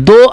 2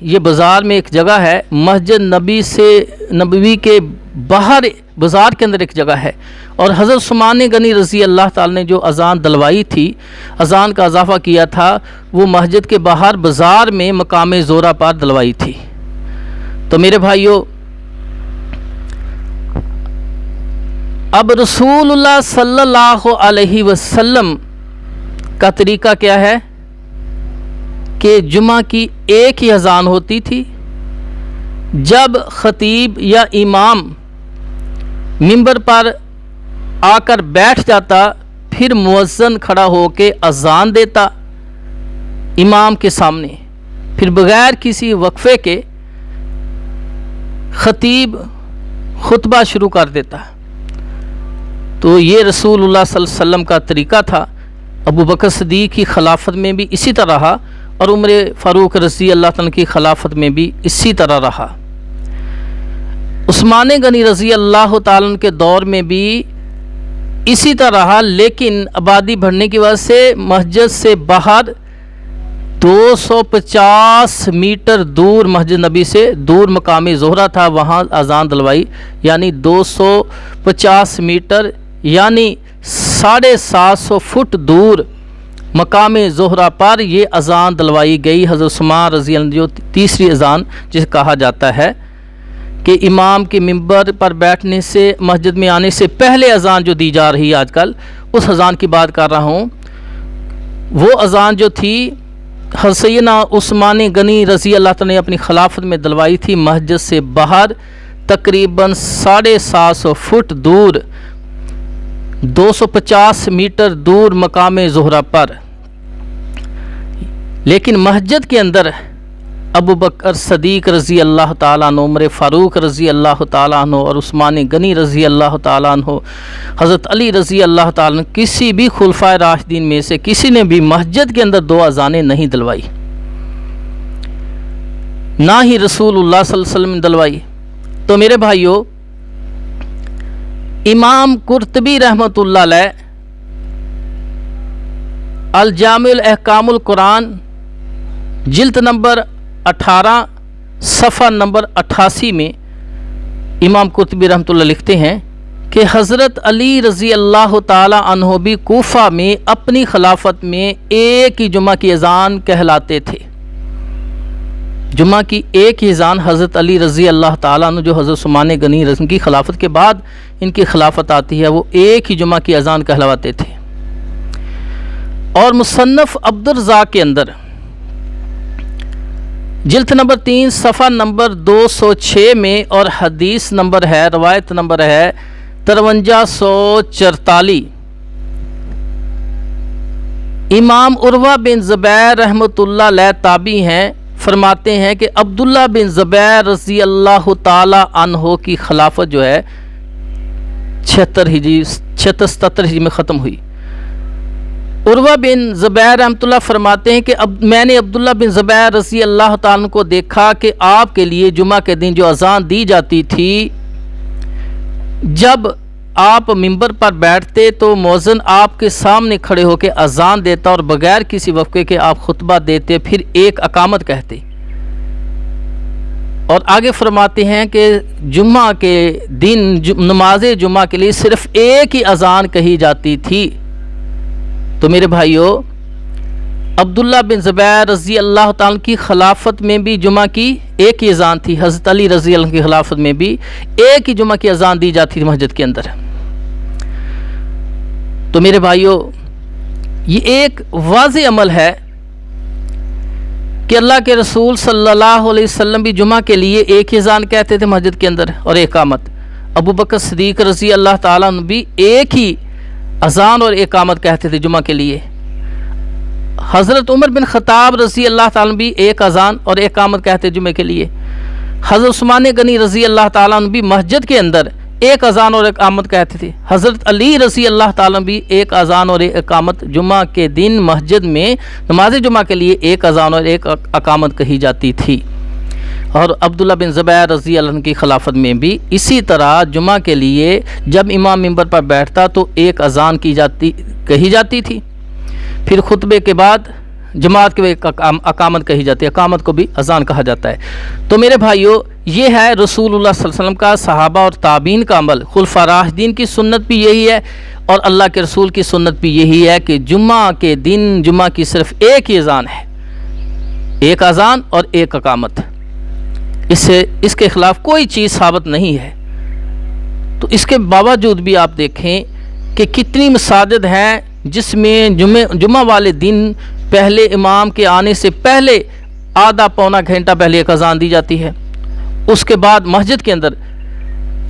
یہ بازار میں ایک جگہ ہے، مسجد نبوی کے باہر بازار کے اندر ایک جگہ ہے، اور حضرت عثمان غنی رضی اللہ تعالی نے جو اذان دلوائی تھی، اذان کا اضافہ کیا تھا، وہ مسجد کے باہر بازار میں مقام زہرہ پر دلوائی تھی۔ تو میرے بھائیوں، اب رسول اللہ صلی اللہ علیہ وسلم کا طریقہ کیا ہے کہ جمعہ کی ایک ہی اذان ہوتی تھی۔ جب خطیب یا امام منبر پر آ کر بیٹھ جاتا، پھر مؤذن کھڑا ہو کے اذان دیتا امام کے سامنے، پھر بغیر کسی وقفے کے خطیب خطبہ شروع کر دیتا۔ تو یہ رسول اللہ صلی اللہ علیہ وسلم کا طریقہ تھا۔ ابو بکر صدیق کی خلافت میں بھی اسی طرح رہا، اور عمر فاروق رضی اللہ تعالیٰ کی خلافت میں بھی اسی طرح رہا۔ عثمان غنی رضی اللہ تعالیٰ کے دور میں بھی اسی طرح رہا، لیکن آبادی بڑھنے کی وجہ سے مسجد سے باہر 250 میٹر دور، مسجد نبی سے دور مقام زہرہ تھا، وہاں اذان دلوائی، یعنی 250 میٹر یعنی 750 فٹ دور مقام زہرہ پر یہ اذان دلوائی گئی۔ حضرت عثمان رضی اللہ عنہ جو تیسری اذان جسے کہا جاتا ہے کہ امام کے منبر پر بیٹھنے سے، مسجد میں آنے سے پہلے اذان جو دی جا رہی ہے آج کل، اس اذان کی بات کر رہا ہوں۔ وہ اذان جو تھی حضرت سیدنا عثمان غنی رضی اللہ تعالیٰ نے اپنی خلافت میں دلوائی تھی، مسجد سے باہر تقریباً 750 فٹ دور، 250 میٹر دور مقام زہرہ پر۔ لیکن مسجد کے اندر ابو بکر صدیق رضی اللہ تعالیٰ عنہ، عمر فاروق رضی اللہ تعالیٰ عنہ اور عثمان غنی رضی اللہ تعالیٰ عنہ، حضرت علی رضی اللہ تعالیٰ عنہ، کسی بھی خلفائے راشدین میں سے کسی نے بھی مسجد کے اندر 2 اذانیں نہیں دلوائی، نہ ہی رسول اللہ صلی اللہ علیہ وسلم نے دلوائی۔ تو میرے بھائیوں، امام قرطبی رحمۃ اللہ علیہ الجامع الاحکام القرآن جلد نمبر 18 صفحہ نمبر 88 میں امام قرطبی رحمۃ اللہ لکھتے ہیں کہ حضرت علی رضی اللہ تعالی عنہ بھی کوفہ میں اپنی خلافت میں ایک ہی جمعہ کی اذان کہلاتے تھے۔ جمعہ کی ایک ہی اذان حضرت علی رضی اللہ تعالیٰ عنہ، جو حضرت عثمان غنی رضی کی خلافت کے بعد ان کی خلافت آتی ہے، وہ ایک ہی جمعہ کی اذان کہلواتے تھے۔ اور مصنف عبدالرزاق کے اندر جلد نمبر 3 صفحہ نمبر 206 میں، اور حدیث نمبر ہے، روایت نمبر ہے 5344، امام عروہ بن زبیر رحمۃ اللہ علیہ تابعی ہیں، فرماتے ہیں کہ عبداللہ بن زبیر رضی اللہ تعالی عنہ کی خلافت جو ہے 76 ہجری میں ختم ہوئی۔ عروہ بن زبیر رحمۃ اللہ فرماتے ہیں کہ میں نے عبداللہ بن زبیر رضی اللہ تعالیٰ عنہ کو دیکھا کہ آپ کے لیے جمعہ کے دن جو اذان دی جاتی تھی، جب آپ منبر پر بیٹھتے تو مؤذن آپ کے سامنے کھڑے ہو کے اذان دیتا، اور بغیر کسی وقفے کے آپ خطبہ دیتے، پھر ایک اقامت کہتے، اور آگے فرماتے ہیں کہ جمعہ کے دن نماز جمعہ کے لیے صرف ایک ہی اذان کہی جاتی تھی۔ تو میرے بھائیوں، عبداللہ بن زبیر رضی اللہ تعالیٰ کی خلافت میں بھی جمعہ کی ایک ہی اذان تھی، حضرت علی رضی اللہ کی خلافت میں بھی ایک ہی جمعہ کی اذان دی جاتی تھی مسجد کے اندر۔ تو میرے بھائیوں، یہ ایک واضح عمل ہے کہ اللہ کے رسول صلی اللہ علیہ وسلم بھی جمعہ کے لیے ایک ہی اذان کہتے تھے مسجد کے اندر اور اقامت۔ ابو بکر صدیق رضی اللہ تعالیٰ عنہ بھی ایک ہی اذان اور اقامت کہتے تھے جمعہ کے لیے۔ حضرت عمر بن خطاب رضی اللہ تعالیٰ عنہ بھی ایک اذان اور اقامت کہتے جمعہ کے لیے۔ حضرت عثمان غنی رضی اللہ تعالیٰ عنہ بھی مسجد کے اندر ایک اذان اور اقامت کہتے تھے۔ حضرت علی رضی اللہ تعالیٰ بھی ایک اذان اور اقامت، جمعہ کے دن مسجد میں نماز جمعہ کے لیے ایک اذان اور ایک اقامت کہی جاتی تھی۔ اور عبداللہ بن زبیر رضی اللہ عنہ کی خلافت میں بھی اسی طرح جمعہ کے لیے جب امام منبر پر بیٹھتا تو ایک اذان کہی جاتی تھی، پھر خطبے کے بعد جماعت کی اقامت کہی جاتی ہے، اقامت کو بھی اذان کہا جاتا ہے۔ تو میرے بھائیو، یہ ہے رسول اللہ صلی اللہ علیہ وسلم کا، صحابہ اور تابعین کا عمل۔ خلفاء راشدین کی سنت بھی یہی ہے اور اللہ کے رسول کی سنت بھی یہی ہے کہ جمعہ کے دن جمعہ کی صرف ایک ہی اذان ہے، ایک اذان اور ایک اقامت، اس کے خلاف کوئی چیز ثابت نہیں ہے۔ تو اس کے باوجود بھی آپ دیکھیں کہ کتنی مساجد ہیں جس میں جمعہ والے دن پہلے امام کے آنے سے پہلے آدھا پونا گھنٹہ پہلے ایک اذان دی جاتی ہے، اس کے بعد مسجد کے اندر،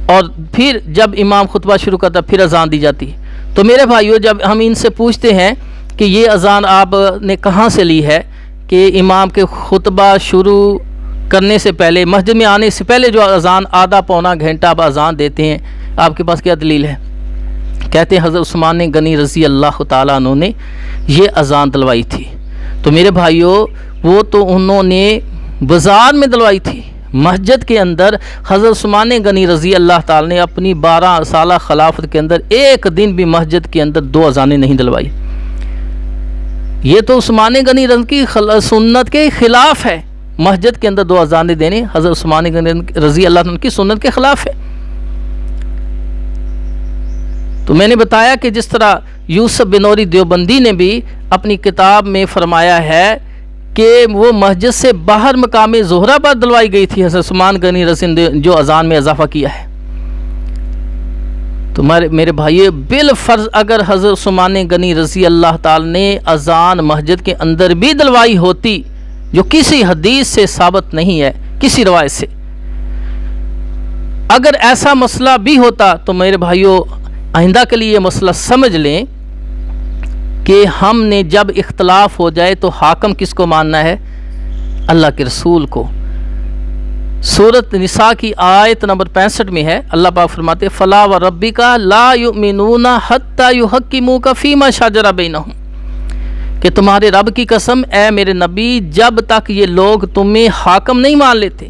اور پھر جب امام خطبہ شروع کرتا پھر اذان دی جاتی ہے۔ تو میرے بھائیو، جب ہم ان سے پوچھتے ہیں کہ یہ اذان آپ نے کہاں سے لی ہے کہ امام کے خطبہ شروع کرنے سے پہلے، مسجد میں آنے سے پہلے جو اذان آدھا پونا گھنٹہ آپ اذان دیتے ہیں، آپ کے پاس کیا دلیل ہے؟ کہتے ہیں حضرت عثمان غنی رضی اللہ تعالیٰ عنہ نے یہ اذان دلوائی تھی۔ تو میرے بھائیو، وہ تو انہوں نے بازار میں دلوائی تھی، مسجد کے اندر حضرت عثمان غنی رضی اللہ تعالیٰ نے اپنی 12 سالہ خلافت کے اندر ایک دن بھی مسجد کے اندر 2 اذانیں نہیں دلوائی۔ یہ تو عثمان غنی کی سنت کے خلاف ہے، مسجد کے اندر 2 اذانیں دینے حضرت عثمان غنی رضی اللہ عنہ کی سنت کے خلاف ہے۔ تو میں نے بتایا کہ جس طرح یوسف بنوری دیوبندی نے بھی اپنی کتاب میں فرمایا ہے کہ وہ مسجد سے باہر مقام زہرہ پر دلوائی گئی تھی حضرت عثمان غنی رضی جو اذان میں اضافہ کیا ہے۔ تو میرے بھائی، بالفرض اگر حضرت عثمان غنی رضی اللہ تعالی نے اذان مسجد کے اندر بھی دلوائی ہوتی، جو کسی حدیث سے ثابت نہیں ہے، کسی روایت سے، اگر ایسا مسئلہ بھی ہوتا تو میرے بھائیوں، آئندہ کے لیے یہ مسئلہ سمجھ لیں کہ ہم نے جب اختلاف ہو جائے تو حاکم کس کو ماننا ہے؟ اللہ کے رسول کو۔ سورۃ نساء کی آیت نمبر 65 میں ہے، اللہ پاک فرماتے فلا وربک لا یؤمنون حتی یحکموک فیما شجر بینہم، کہ تمہارے رب کی قسم اے میرے نبی، جب تک یہ لوگ تمہیں حاکم نہیں مان لیتے،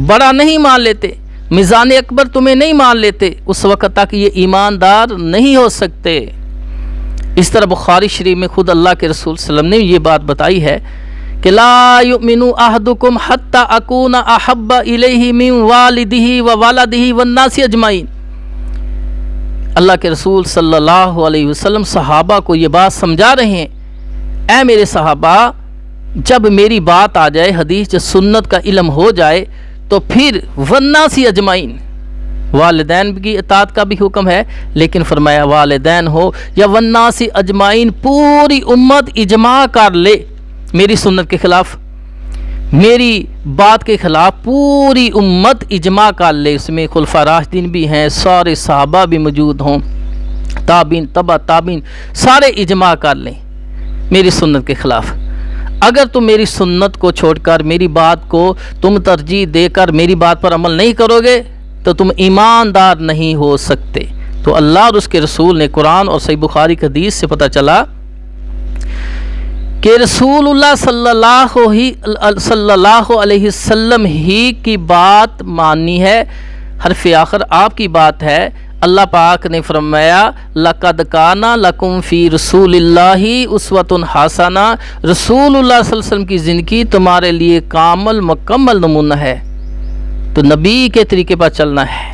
بڑا نہیں مان لیتے، میزان اکبر تمہیں نہیں مان لیتے، اس وقت تک یہ ایماندار نہیں ہو سکتے۔ اس طرح بخاری شریف میں خود اللہ کے رسول صلی اللہ علیہ وسلم نے یہ بات بتائی ہے کہ لا یؤمن احدکم حتی اکون احب الیہ من والدہ وولدہ والناس اجمعین۔ اللہ کے رسول صلی اللہ علیہ وسلم صحابہ کو یہ بات سمجھا رہے ہیں، اے میرے صحابہ، جب میری بات آ جائے، حدیث جو سنت کا علم ہو جائے، تو پھر والناس اجمعین، والدین کی اطاعت کا بھی حکم ہے، لیکن فرمایا والدین ہو یا والناس اجمعین، پوری امت اجماع کر لے میری سنت کے خلاف، میری بات کے خلاف پوری امت اجماع کر لے، اس میں خلفاء راشدین بھی ہیں، سارے صحابہ بھی موجود ہوں، تابعین، تبع تابعین، سارے اجماع کر لیں میری سنت کے خلاف۔ اگر تم میری سنت کو چھوڑ کر میری بات کو تم ترجیح دے کر میری بات پر عمل نہیں کرو گے تو تم ایماندار نہیں ہو سکتے۔ تو اللہ اور اس کے رسول نے قرآن اور صحیح بخاری کی حدیث سے پتہ چلا کہ رسول اللہ صلی اللہ علیہ وسلم ہی کی بات ماننی ہے، حرف آخر آپ کی بات ہے۔ اللہ پاک نے فرمایا لَقَدْ كَانَ لَكُمْ فِي رَسُولِ اللَّهِ أُسْوَةٌ حَسَنَةٌ، رسول اللہ صلی اللہ علیہ وسلم کی زندگی تمہارے لیے کامل مکمل نمونہ ہے۔ تو نبی کے طریقے پر چلنا ہے۔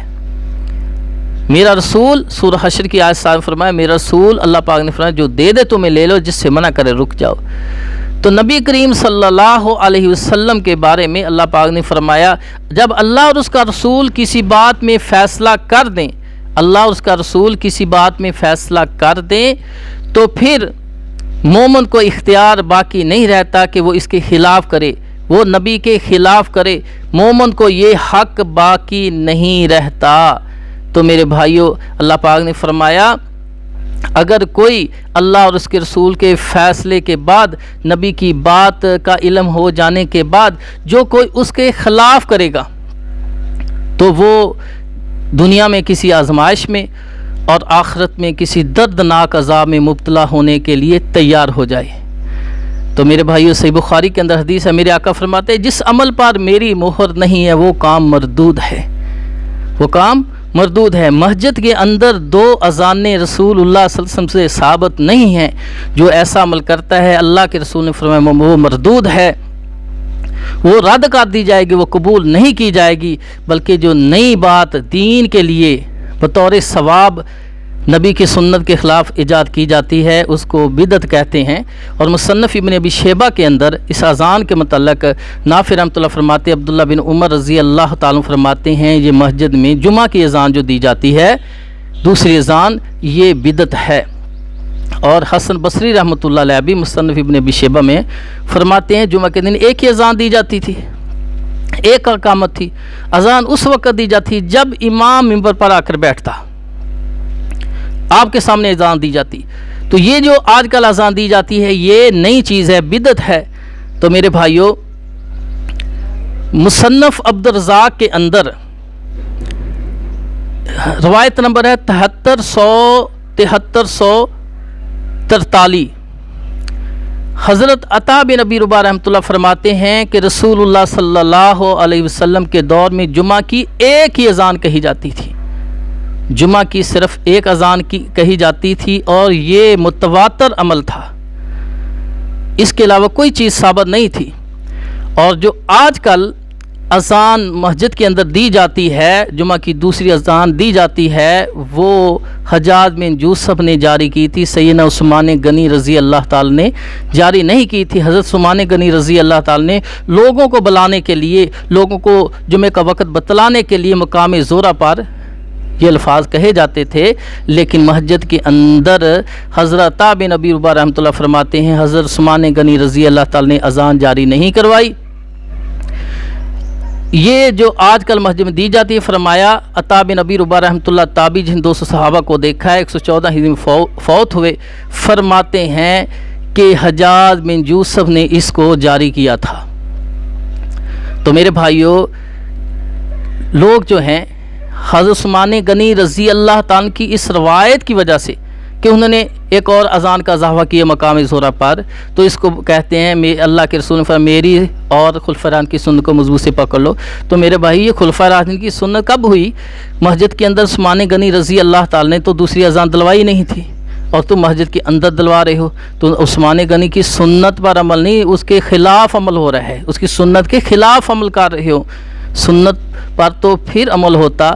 میرا رسول، سورہ حشر کی آیت صاحب فرمایا میرا رسول، اللہ پاک نے فرمایا جو دے دے تمہیں لے لو، جس سے منع کرے رک جاؤ۔ تو نبی کریم صلی اللہ علیہ وسلم کے بارے میں اللہ پاک نے فرمایا جب اللہ اور اس کا رسول کسی بات میں فیصلہ کر دیں، اللہ اور اس کا رسول کسی بات میں فیصلہ کر دیں تو پھر مومن کو اختیار باقی نہیں رہتا کہ وہ اس کے خلاف کرے، وہ نبی کے خلاف کرے، مومن کو یہ حق باقی نہیں رہتا۔ تو میرے بھائیوں، اللہ پاک نے فرمایا اگر کوئی اللہ اور اس کے رسول کے فیصلے کے بعد، نبی کی بات کا علم ہو جانے کے بعد جو کوئی اس کے خلاف کرے گا تو وہ دنیا میں کسی آزمائش میں اور آخرت میں کسی دردناک عذاب میں مبتلا ہونے کے لیے تیار ہو جائے۔ تو میرے بھائیو، صحیح بخاری کے اندر حدیث ہے، میرے آقا فرماتے ہیں جس عمل پر میری مہر نہیں ہے وہ کام مردود ہے، وہ کام مردود ہے۔ مسجد کے اندر 2 اذانیں رسول اللہ صلی اللہ علیہ وسلم سے ثابت نہیں ہیں۔ جو ایسا عمل کرتا ہے اللہ کے رسول نے فرمایا وہ مردود ہے، وہ رد کر دی جائے گی، وہ قبول نہیں کی جائے گی، بلکہ جو نئی بات دین کے لیے بطور ثواب نبی کی سنت کے خلاف ایجاد کی جاتی ہے اس کو بدعت کہتے ہیں۔ اور مصنف ابن ابی شیبہ کے اندر اس اذان کے متعلق نافع رحمۃ اللہ فرماتے، عبداللہ بن عمر رضی اللہ تعالیٰ فرماتے ہیں یہ مسجد میں جمعہ کی اذان جو دی جاتی ہے دوسری اذان یہ بدعت ہے۔ اور حسن بصری رحمۃ اللہ علیہ بھی مصنف ابن ابی شیبہ میں فرماتے ہیں جمعہ کے دن ایک ہی اذان دی جاتی تھی، ایک اقامت تھی۔ اذان اس وقت دی جاتی جب امام منبر پر آ کر بیٹھتا، آپ کے سامنے اذان دی جاتی۔ تو یہ جو آج کل اذان دی جاتی ہے یہ نئی چیز ہے، بدعت ہے۔ تو میرے بھائیوں مصنف عبدالرزاق کے اندر روایت نمبر ہے 7343 حضرت عطا بن ابی رباح رحمۃ اللہ فرماتے ہیں کہ رسول اللہ صلی اللہ علیہ وسلم کے دور میں جمعہ کی ایک ہی اذان کہی جاتی تھی، جمعہ کی صرف ایک اذان کی کہی جاتی تھی اور یہ متواتر عمل تھا، اس کے علاوہ کوئی چیز ثابت نہیں تھی۔ اور جو آج کل اذان مسجد کے اندر دی جاتی ہے، جمعہ کی دوسری اذان دی جاتی ہے، وہ حجاج بن یوسف نے جاری کی تھی، سیدنا عثمان غنی رضی اللہ تعالی نے جاری نہیں کی تھی۔ حضرت عثمان غنی رضی اللہ تعالی نے لوگوں کو بلانے کے لیے، لوگوں کو جمعہ کا وقت بتلانے کے لیے مقام زورہ پر یہ الفاظ کہے جاتے تھے، لیکن مسجد کے اندر حضرت عطا بن ابی رباح رحمۃ اللہ فرماتے ہیں حضرت عثمان غنی رضی اللہ تعالی نے اذان جاری نہیں کروائی۔ یہ جو آج کل مسجد میں دی جاتی ہے، فرمایا عطا بن ابی رباح رحمۃ اللہ تابعی جن 200 صحابہ کو دیکھا ہے 114 ہجری میں فوت ہوئے، فرماتے ہیں کہ حجاج بن یوسف نے اس کو جاری کیا تھا۔ تو میرے بھائیوں لوگ جو ہیں حضرت عثمان غنی رضی اللہ تعالیٰ کی اس روایت کی وجہ سے کہ انہوں نے ایک اور اذان کا اضافہ کیا مقام زہرہ پر، تو اس کو کہتے ہیں اللہ کے رسول نے فرمایا میری اور خلفائے راشدین کی سنت کو مضبوط سے پکڑ لو۔ تو میرے بھائی یہ خلفائے راشدین کی سنت کب ہوئی؟ مسجد کے اندر عثمان غنی رضی اللہ تعالیٰ نے تو دوسری اذان دلوائی نہیں تھی اور تم مسجد کے اندر دلوا رہے ہو، تو عثمان غنی کی سنت پر عمل نہیں، اس کے خلاف عمل ہو رہا ہے، اس کی سنت کے خلاف عمل کر رہے ہو۔ سنت پر تو پھر عمل ہوتا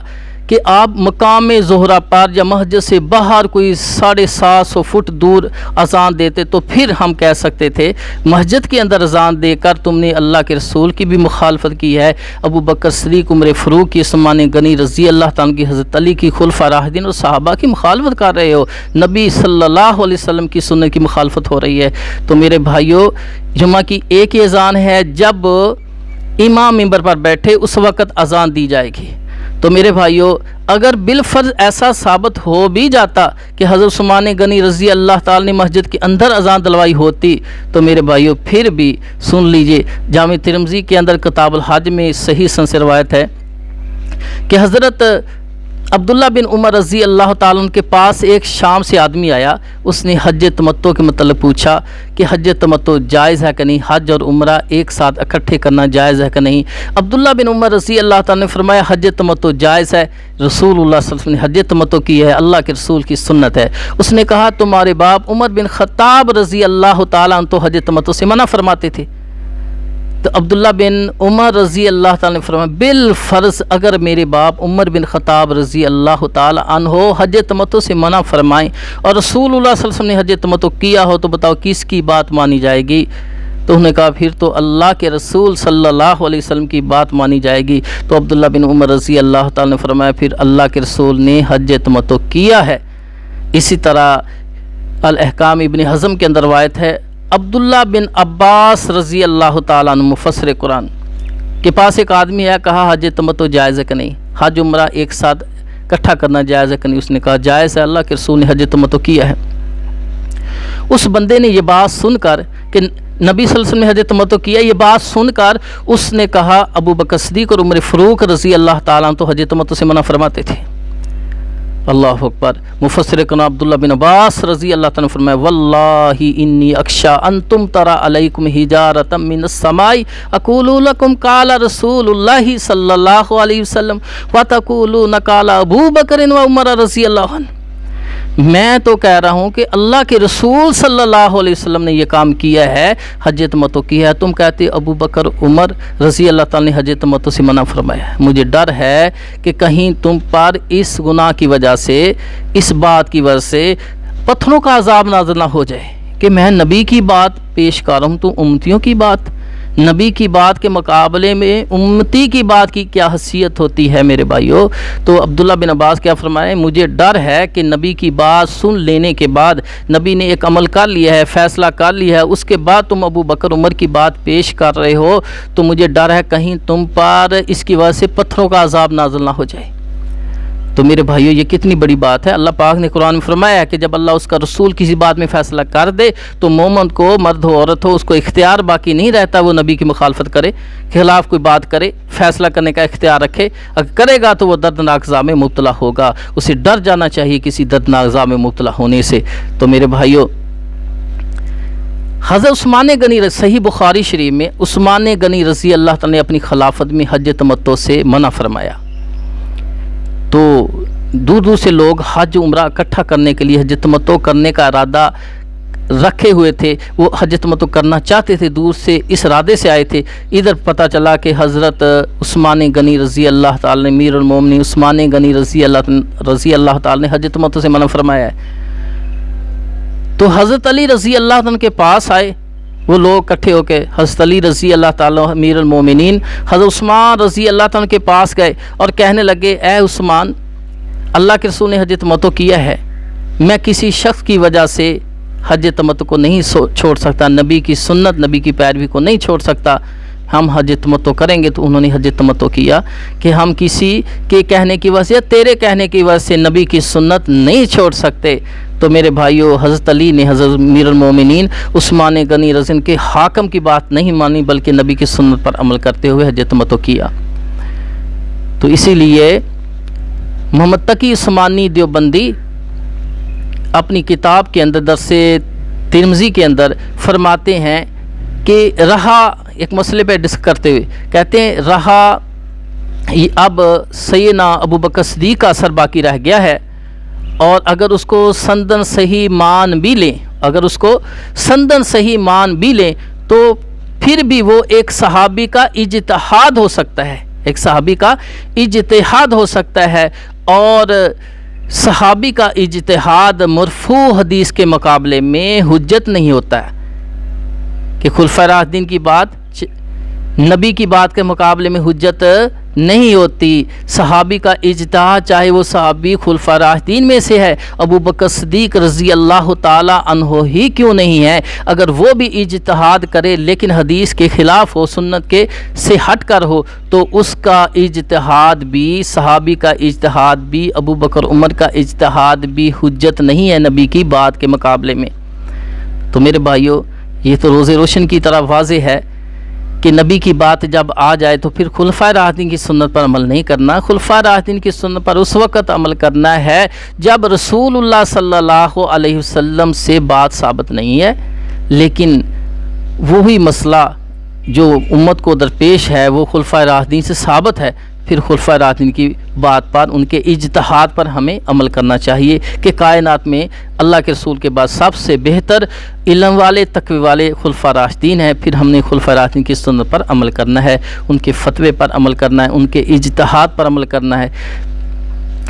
کہ آپ مقام زہرہ پر یا مسجد سے باہر کوئی 750 فٹ دور اذان دیتے تو پھر ہم کہہ سکتے تھے مسجد کے اندر اذان دے کر تم نے اللہ کے رسول کی بھی مخالفت کی ہے، ابو بکر صدیق، عمر فاروق کی، عثمان غنی رضی اللہ تعالیٰ کی، حضرت علی کی، خلفائے راشدین اور صحابہ کی مخالفت کر رہے ہو، نبی صلی اللہ علیہ وسلم کی سنت کی مخالفت ہو رہی ہے۔ تو میرے بھائیوں جمعہ کی ایک ہی اذان ہے، جب امام منبر پر بیٹھے اس وقت اذان دی جائے گی۔ تو میرے بھائیوں اگر بالفرض ایسا ثابت ہو بھی جاتا کہ حضرت عثمان غنی رضی اللہ تعالی نے مسجد کے اندر اذان دلوائی ہوتی تو میرے بھائیوں پھر بھی سن لیجئے، جامع ترمذی کے اندر کتاب الحج میں صحیح سند سے روایت ہے کہ حضرت عبداللہ بن عمر رضی اللہ تعالیٰ کے پاس ایک شام سے آدمی آیا، اس نے حج تمتع کے متعلق پوچھا کہ حج تمتع جائز ہے کہ نہیں، حج اور عمرہ ایک ساتھ اکٹھے کرنا جائز ہے کہ نہیں۔ عبداللہ بن عمر رضی اللہ تعالیٰ نے فرمایا حج تمتع جائز ہے، رسول اللہ صلی اللہ علیہ وسلم نے حج تمتع کی ہے، اللہ کے رسول کی سنت ہے۔ اس نے کہا تمہارے باپ عمر بن خطاب رضی اللہ تعالیٰ عنہ تو حج تمتع سے منع فرماتے تھے۔ تو عبداللہ بن عمر رضی اللہ تعالیٰ نے فرمایا بالفرض اگر میرے باپ عمر بن خطاب رضی اللہ تعالیٰ عنہ حج تمتع سے منع فرمائیں اور رسول اللہ صلی اللہ علیہ وسلم نے حج تمتع کیا ہو تو بتاؤ کس کی بات مانی جائے گی؟ تو انہوں نے کہا پھر تو اللہ کے رسول صلی اللہ علیہ وسلم کی بات مانی جائے گی۔ تو عبداللہ بن عمر رضی اللہ تعالیٰ نے فرمایا پھر اللہ کے رسول نے حج تمتع کیا ہے۔ اسی طرح الاحکام ابن حزم کے اندر روایت ہے عبداللہ بن عباس رضی اللہ تعالیٰ عنہ مفسر قرآن کے پاس ایک آدمی آیا، کہا حج تمتع جائز ہے کہ نہیں، حج عمرہ ایک ساتھ اکٹھا کرنا جائز ہے کہ نہیں؟ اس نے کہا جائز ہے، اللہ کے رسول نے حج تمتع کیا ہے۔ اس بندے نے یہ بات سن کر کہ نبی صلی اللہ علیہ وسلم نے حج تمتع کیا، یہ بات سن کر اس نے کہا ابو بکر صدیق اور عمر فاروق رضی اللہ تعالیٰ عنہ تو حج تمتع سے منع فرماتے تھے۔ اللہ اکبر۔ مفسر کنا عبداللہ بن عباس رضی اللہ تعالیٰ نے فرمایا واللہ انی اخشی ان تمطر علیکم حجارۃ من السماء اقول لکم قال رسول اللہ صلی اللہ علیہ وسلم وتقولون قال ابو بکر و عمر رضی اللہ عنہ۔ میں تو کہہ رہا ہوں کہ اللہ کے رسول صلی اللہ علیہ وسلم نے یہ کام کیا ہے، حج تمتع کیا ہے، تم کہتے ابو بکر عمر رضی اللہ تعالیٰ نے حج تمتع سے منع فرمایا ہے۔ مجھے ڈر ہے کہ کہیں تم پر اس گناہ کی وجہ سے، اس بات کی وجہ سے پتھروں کا عذاب نازل نہ ہو جائے کہ میں نبی کی بات پیش کر رہا ہوں تو امتیوں کی بات، نبی کی بات کے مقابلے میں امتی کی بات کی کیا حیثیت ہوتی ہے میرے بھائیوں۔ تو عبداللہ بن عباس کیا فرمائے، مجھے ڈر ہے کہ نبی کی بات سن لینے کے بعد، نبی نے ایک عمل کر لیا ہے، فیصلہ کر لیا ہے، اس کے بعد تم ابو بکر عمر کی بات پیش کر رہے ہو تو مجھے ڈر ہے کہیں تم پر اس کی وجہ سے پتھروں کا عذاب نازل نہ ہو جائے۔ تو میرے بھائیوں یہ کتنی بڑی بات ہے۔ اللہ پاک نے قرآن میں فرمایا ہے کہ جب اللہ اس کا رسول کسی بات میں فیصلہ کر دے تو مومن کو، مرد ہو عورت ہو، اس کو اختیار باقی نہیں رہتا وہ نبی کی مخالفت کرے، خلاف کوئی بات کرے، فیصلہ کرنے کا اختیار رکھے۔ اگر کرے گا تو وہ دردناک عذاب میں مبتلا ہوگا، اسے ڈر جانا چاہیے کسی دردناک عذاب میں مبتلا ہونے سے۔ تو میرے بھائیوں حضرت عثمان غنی، صحیح بخاری شریف میں عثمان غنی رضی اللہ تعالیٰ نے اپنی خلافت میں حج تمتع سے منع فرمایا۔ تو دور دور سے لوگ حج عمرہ اکٹھا کرنے کے لیے حج تمتع کرنے کا ارادہ رکھے ہوئے تھے، وہ حج تمتع کرنا چاہتے تھے، دور سے اس ارادے سے آئے تھے۔ ادھر پتہ چلا کہ حضرت عثمان غنی رضی اللہ تعالی نے، امیر المومنین عثمان غنی رضی اللہ تعالی نے حج تمتع سے منع فرمایا ہے۔ تو حضرت علی رضی اللہ عنہ کے پاس آئے وہ لوگ اکٹھے ہو کے، حضرت علی رضی اللہ تعالیٰ امیر المومنین حضرت عثمان رضی اللہ تعالیٰ کے پاس گئے اور کہنے لگے اے عثمان، اللہ کے رسول نے حج تمتع کیا ہے، میں کسی شخص کی وجہ سے حج تمتع کو نہیں چھوڑ سکتا، نبی کی سنت، نبی کی پیروی کو نہیں چھوڑ سکتا، ہم حج تمتع کریں گے۔ تو انہوں نے حج تمتع کیا کہ ہم کسی کے کہنے کی وجہ سے، تیرے کہنے کی وجہ سے نبی کی سنت نہیں چھوڑ سکتے۔ تو میرے بھائیو حضرت علی نے حضرت امیر المومنین عثمان غنی رضی کے حاکم کی بات نہیں مانی بلکہ نبی کی سنت پر عمل کرتے ہوئے حج تمتع کیا۔ تو اسی لیے محمد تقی عثمانی دیوبندی اپنی کتاب کے اندر درس ترمذی کے اندر فرماتے ہیں کہ رہا، ایک مسئلے پہ ڈسکس کرتے ہوئے کہتے ہیں رہا اب سیدنا ابو بکر صدیق کا اثر باقی رہ گیا ہے، اور اگر اس کو سندن صحیح مان بھی لیں، اگر اس کو سندن صحیح مان بھی لیں تو پھر بھی وہ ایک صحابی کا اجتہاد ہو سکتا ہے، ایک صحابی کا اجتہاد ہو سکتا ہے، اور صحابی کا اجتہاد مرفوع حدیث کے مقابلے میں حجت نہیں ہوتا ہے کہ خلفائے راشدین کی بات نبی کی بات کے مقابلے میں حجت نہیں ہوتی۔ صحابی کا اجتہاد چاہے وہ صحابی خلفائے راشدین میں سے ہے، ابو بکر صدیق رضی اللہ تعالی عنہ ہی کیوں نہیں ہے، اگر وہ بھی اجتہاد کرے لیکن حدیث کے خلاف ہو، سنت کے سے ہٹ کر ہو، تو اس کا اجتہاد بھی، صحابی کا اجتہاد بھی، ابو بکر عمر کا اجتہاد بھی حجت نہیں ہے نبی کی بات کے مقابلے میں۔ تو میرے بھائیو یہ تو روز روشن کی طرح واضح ہے کہ نبی کی بات جب آ جائے تو پھر خلفائے راشدین کی سنت پر عمل نہیں کرنا، خلفائے راشدین کی سنت پر اس وقت عمل کرنا ہے جب رسول اللہ صلی اللہ علیہ وسلم سے بات ثابت نہیں ہے، لیکن وہی مسئلہ جو امت کو درپیش ہے وہ خلفائے راشدین سے ثابت ہے، پھر خلفائے راشدین کی بات پر، ان کے اجتہاد پر ہمیں عمل کرنا چاہیے کہ کائنات میں اللہ کے رسول کے بعد سب سے بہتر علم والے، تقوی والے خلفائے راشدین ہیں، پھر ہم نے خلفائے راشدین کی سنت پر عمل کرنا ہے، ان کے فتوے پر عمل کرنا ہے، ان کے اجتہاد پر عمل کرنا ہے۔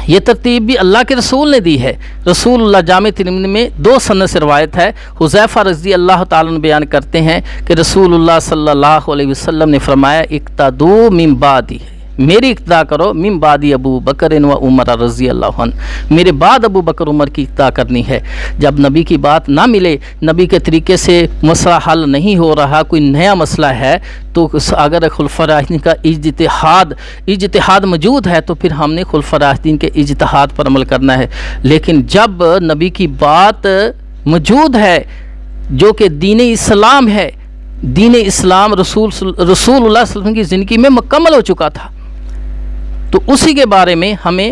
یہ ترتیب بھی اللہ کے رسول نے دی ہے۔ رسول اللہ جامع ترمذی میں 2 سند سے روایت ہے، حذیفہ رضی اللہ تعالیٰ عنہ بیان کرتے ہیں کہ رسول اللہ صلی اللہ علیہ وسلم نے فرمایا اقتدوا من بعدی، میری اقتداء کرو، من بعدی ابو بکر و عمر رضی اللہ عنہ، میرے بعد ابو بکر عمر کی اقتداء کرنی ہے۔ جب نبی کی بات نہ ملے، نبی کے طریقے سے مسئلہ حل نہیں ہو رہا، کوئی نیا مسئلہ ہے، تو اگر خلفائے راشدین کا اجتہاد موجود ہے تو پھر ہم نے خلفائے راشدین کے اجتہاد پر عمل کرنا ہے۔ لیکن جب نبی کی بات موجود ہے جو کہ دین اسلام ہے، دین اسلام رسول اللہ صلی اللہ علیہ وسلم کی زندگی میں مکمل ہو چکا تھا، تو اسی کے بارے میں ہمیں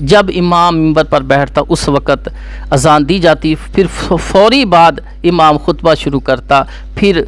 جب امام منبر پر بیٹھتا اس وقت اذان دی جاتی، پھر فوری بعد امام خطبہ شروع کرتا، پھر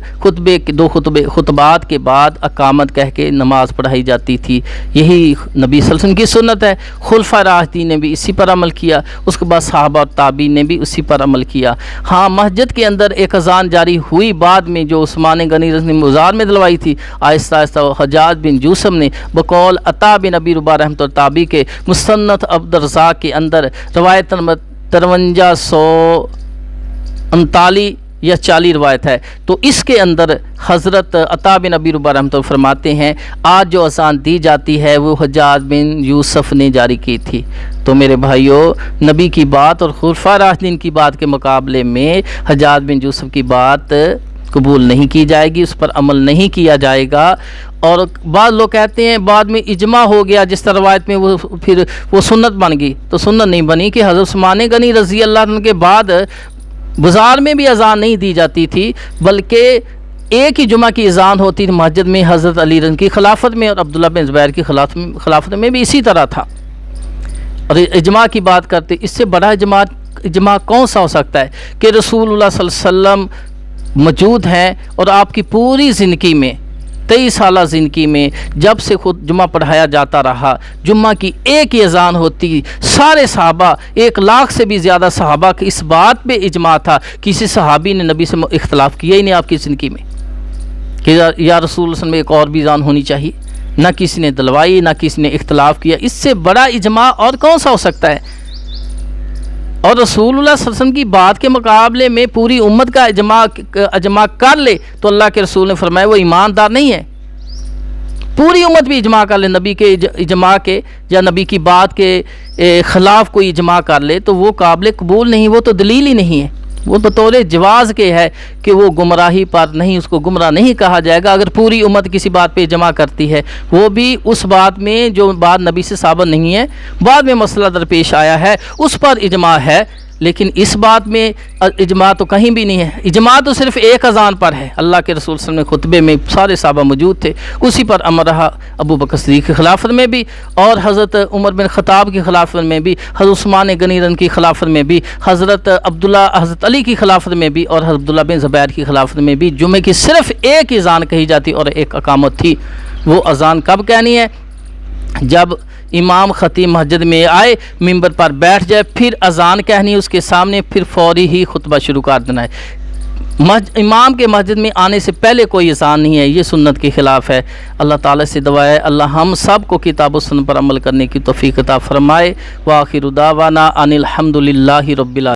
خطبات کے بعد اقامت کہہ کے نماز پڑھائی جاتی تھی۔ یہی نبی صلی اللہ علیہ وسلم کی سنت ہے۔ خلفائے راشدین نے بھی اسی پر عمل کیا، اس کے بعد صحابہ اور تابعین نے بھی اسی پر عمل کیا۔ ہاں، مسجد کے اندر ایک اذان جاری ہوئی بعد میں جو عثمان غنی نے مزار میں دلوائی تھی، آہستہ آہستہ حجاج بن یوسف نے بقول عطا بن ابی رباح رحمۃ اللہ تابعی کے مصنف عبدالرزاق کے اندر روایت نمبر 5339 یا 40 روایت ہے، تو اس کے اندر حضرت عطا بن ابی رباح رحمۃ اللہ فرماتے ہیں آج جو اذان دی جاتی ہے وہ حجاج بن یوسف نے جاری کی تھی۔ تو میرے بھائیوں، نبی کی بات اور خلفائے راشدین کی بات کے مقابلے میں حجاج بن یوسف کی بات قبول نہیں کی جائے گی، اس پر عمل نہیں کیا جائے گا۔ اور بعض لوگ کہتے ہیں بعد میں اجماع ہو گیا، جس طرح روایت میں وہ سنت بن گئی، تو سنت نہیں بنی کہ حضرت عثمان غنی رضی اللہ عنہ کے بعد بازار میں بھی اذان نہیں دی جاتی تھی، بلکہ ایک ہی جمعہ کی اذان ہوتی تھی مسجد میں حضرت علی رضی کی خلافت میں، اور عبداللہ بن زبیر کی خلافت میں بھی اسی طرح تھا۔ اور اجماع کی بات کرتے، اس سے بڑا اجماع کون سا ہو سکتا ہے کہ رسول اللہ صلی اللہ علیہ وسلم موجود ہیں، اور آپ کی پوری زندگی میں 23 سالہ زندگی میں جب سے خود جمعہ پڑھایا جاتا رہا، جمعہ کی ایک ہی اذان ہوتی، سارے صحابہ 1 لاکھ سے بھی زیادہ صحابہ کی اس بات پہ اجماع تھا، کسی صحابی نے نبی سے اختلاف کیا ہی نہیں آپ کی زندگی میں کہ یا رسول اللہ صلی اللہ علیہ وسلم ایک اور بھی اذان ہونی چاہیے، نہ کسی نے دلوائی، نہ کسی نے اختلاف کیا۔ اس سے بڑا اجماع اور کون سا ہو سکتا ہے؟ اور رسول اللہ صلی اللہ علیہ وسلم کی بات کے مقابلے میں پوری امت کا اجماع کر لے تو اللہ کے رسول نے فرمایا وہ ایماندار نہیں ہے۔ پوری امت بھی اجماع کر لے نبی کے اجماع کے یا نبی کی بات کے خلاف کوئی اجماع کر لے تو وہ قابل قبول نہیں، وہ تو دلیل ہی نہیں ہے، وہ بطور جواز کے ہے کہ وہ گمراہی پر نہیں، اس کو گمراہ نہیں کہا جائے گا۔ اگر پوری امت کسی بات پہ اجماع کرتی ہے، وہ بھی اس بات میں جو بات نبی سے ثابت نہیں ہے، بعد میں مسئلہ درپیش آیا ہے، اس پر اجماع ہے، لیکن اس بات میں اجماع تو کہیں بھی نہیں ہے۔ اجماع تو صرف ایک اذان پر ہے، اللہ کے رسول صلی اللہ علیہ وسلم نے خطبے میں سارے صحابہ موجود تھے، اسی پر عمل رہا، ابو بکر صدیق کی خلافت میں بھی، اور حضرت عمر بن خطاب کی خلافت میں بھی، حضرت عثمان غنی کی خلافت میں بھی، حضرت علی کی خلافت میں بھی، اور حضرت عبداللہ بن زبیر کی خلافت میں بھی جمعے کی صرف ایک اذان کہی جاتی اور ایک اقامت تھی۔ وہ اذان کب کہنی ہے؟ جب امام خطیب مسجد میں آئے، منبر پر بیٹھ جائے، پھر اذان کہنی اس کے سامنے، پھر فوری ہی خطبہ شروع کر دینا ہے۔ امام کے مسجد میں آنے سے پہلے کوئی اذان نہیں ہے، یہ سنت کے خلاف ہے۔ اللہ تعالیٰ سے دعا ہے اللہ ہم سب کو کتاب و سنت پر عمل کرنے کی توفیق عطا فرمائے۔ وآخر دعوانا ان الحمد للہ رب العالمین۔